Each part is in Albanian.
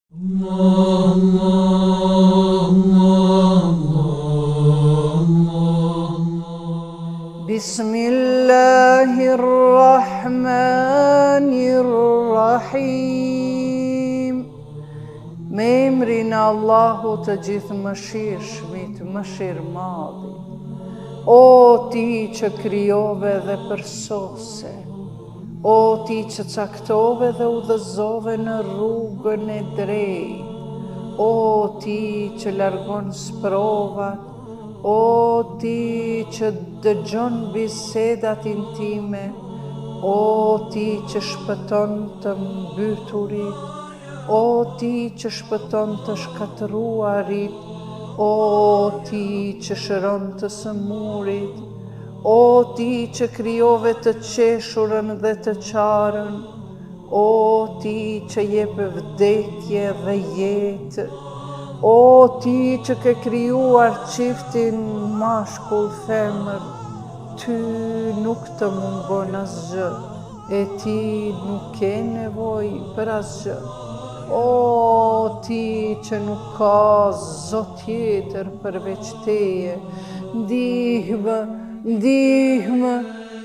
Bismillahirrahmanirrahim. Me emrin e Allahut të gjithëmëshirshmit, mëshirëmadhi. O ti që krijove dhe përsose, o ti që caktove dhe udhëzove në rrugën e drejtë, o ti që largon sprovat, o ti që dëgjon bisedat intime, o ti që shpëton të mbyturit, o ti që shpëton të shkatëruarit, o ti që shëron të sëmurit, o ti që krijove të qeshurën dhe të qarën, o ti që jep vdekje dhe jetë, o ti që ke krijuar çiftin mashkull femër, ty nuk të mungon asgjë, e ti nuk ke nevojë për asgjë. O ti që nuk ka zot tjetër përveç teje, ndihmë, ndihmë,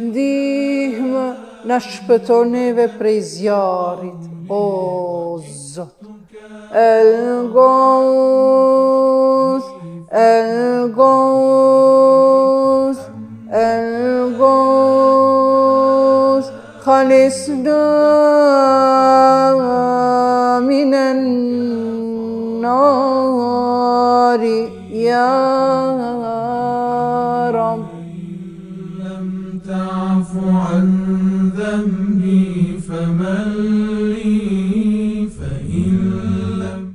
ndihmë, na shpëto neve prej zjarit, o Zot. El Gauth, El Gauth, El Gauth, خلصنا من النار يا